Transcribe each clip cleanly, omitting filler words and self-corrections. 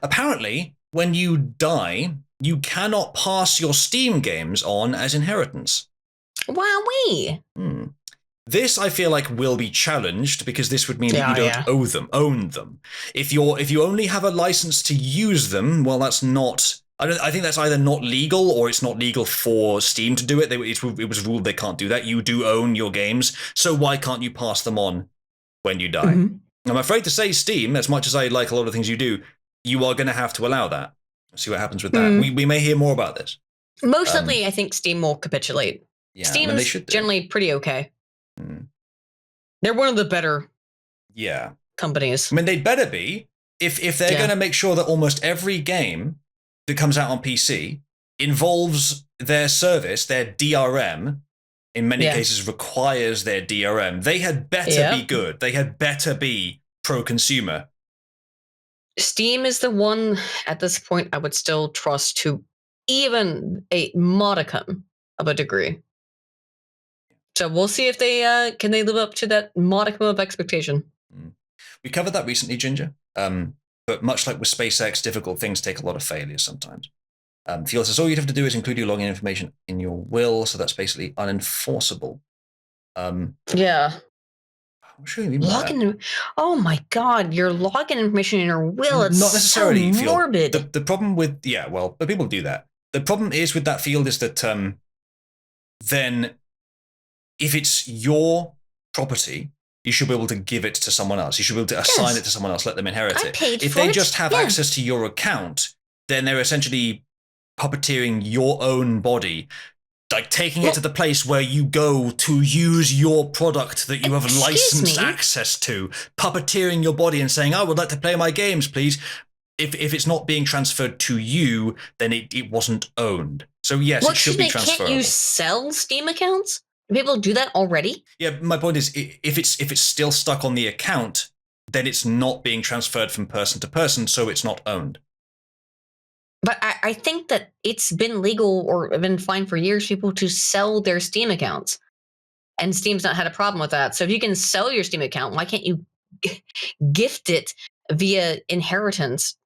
Apparently, when you die, you cannot pass your Steam games on as inheritance. Wowee. This, I feel like, will be challenged because this would mean that you don't own them. If you only have a license to use them, well, that's not. I think that's either not legal or it's not legal for Steam to do it. It was ruled they can't do that. You do own your games, so why can't you pass them on when you die? I'm afraid to say, Steam, as much as I like a lot of things you do, you are going to have to allow that. See what happens with that. We may hear more about this. Most likely, I think Steam will capitulate. Yeah, Steam's generally pretty okay. They're one of the better companies. I mean, they'd better be if they're going to make sure that almost every game that comes out on PC involves their service, their DRM, in many cases requires their DRM. They had better be good. They had better be pro-consumer. Steam is the one, at this point, I would still trust to even a modicum of a degree. So we'll see if they can live up to that modicum of expectation. We covered that recently, Ginger. But much like with SpaceX, difficult things take a lot of failures sometimes. Field says all you'd have to do is include your login information in your will, so that's basically unenforceable. Yeah. I'm sure you mean login. Oh my God, your login information in your will. It's not necessarily so morbid. The problem with but people do that. The problem is with that field is that then if it's your property, you should be able to give it to someone else. You should be able to assign it to someone else, let them inherit it. If they just have access to your account, then they're essentially puppeteering your own body, like taking it to the place where you go to use your product that you have licensed access to, puppeteering your body and saying, I would like to play my games, please. If it's not being transferred to you, then it wasn't owned. So yes, it should be transferable. Can't you sell Steam accounts? People do that already? Yeah, my point is, if it's still stuck on the account, then it's not being transferred from person to person, so it's not owned. But I think that it's been legal or been fine for years for people to sell their Steam accounts. And Steam's not had a problem with that. So if you can sell your Steam account, why can't you gift it via inheritance?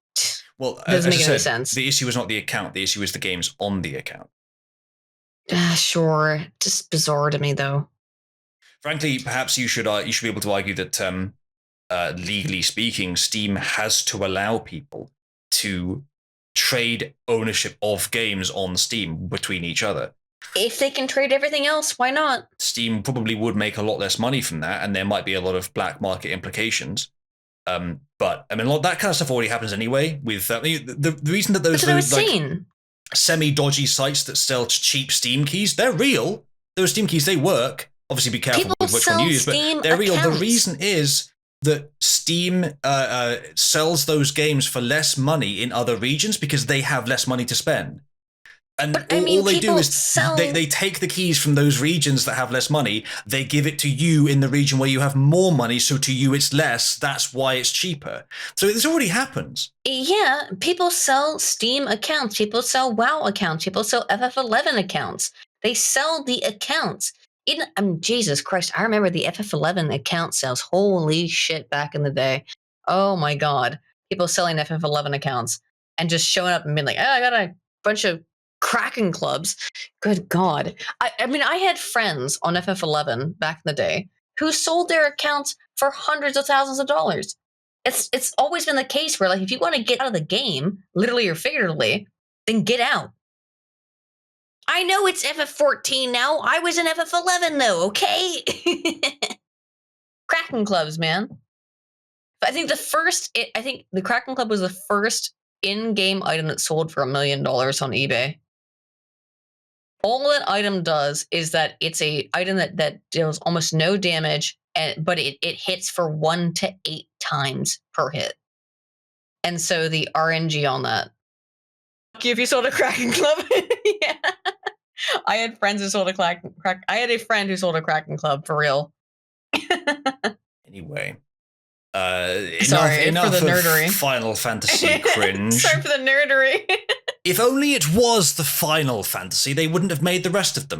Well, doesn't make any sense. The issue is not the account. The issue is the games on the account. Sure. Just bizarre to me, though. Frankly, perhaps you should be able to argue that, legally speaking, Steam has to allow people to trade ownership of games on Steam between each other. If they can trade everything else, why not? Steam probably would make a lot less money from that, and there might be a lot of black market implications. But I mean, that kind of stuff already happens anyway. With the reason that those semi-dodgy sites that sell cheap Steam keys, they're real. Those Steam keys, they work. Obviously, be careful with which one you use, but they're real. The reason is that Steam sells those games for less money in other regions because they have less money to spend. And all they do is they take the keys from those regions that have less money, they give it to you in the region where you have more money, so to you it's less, that's why it's cheaper. So this already happens. Yeah, people sell Steam accounts, people sell WoW accounts, people sell FF11 accounts. They sell the accounts. Jesus Christ, I remember the FF11 account sales. Holy shit, back in the day. Oh my God. People selling FF11 accounts and just showing up and being like, I got a bunch of Kraken clubs. Good God. I mean, I had friends on FF11 back in the day who sold their accounts for hundreds of thousands of dollars. It's always been the case where, like, if you want to get out of the game, literally or figuratively, then get out. I know it's FF14 now. I was in FF11 though, okay? Kraken clubs, man. I think the Kraken Club was the first in-game item that sold for $1 million on eBay. All that item does is that it's a item that deals almost no damage, but it hits for 1 to 8 times per hit. And so the RNG on that. If you sold a Kraken Club, yeah. I had friends who sold I had a friend who sold a Kraken Club for real. Anyway. Sorry enough for the nerdery. Of Final Fantasy cringe. Sorry for the nerdery. If only it was the Final Fantasy, they wouldn't have made the rest of them.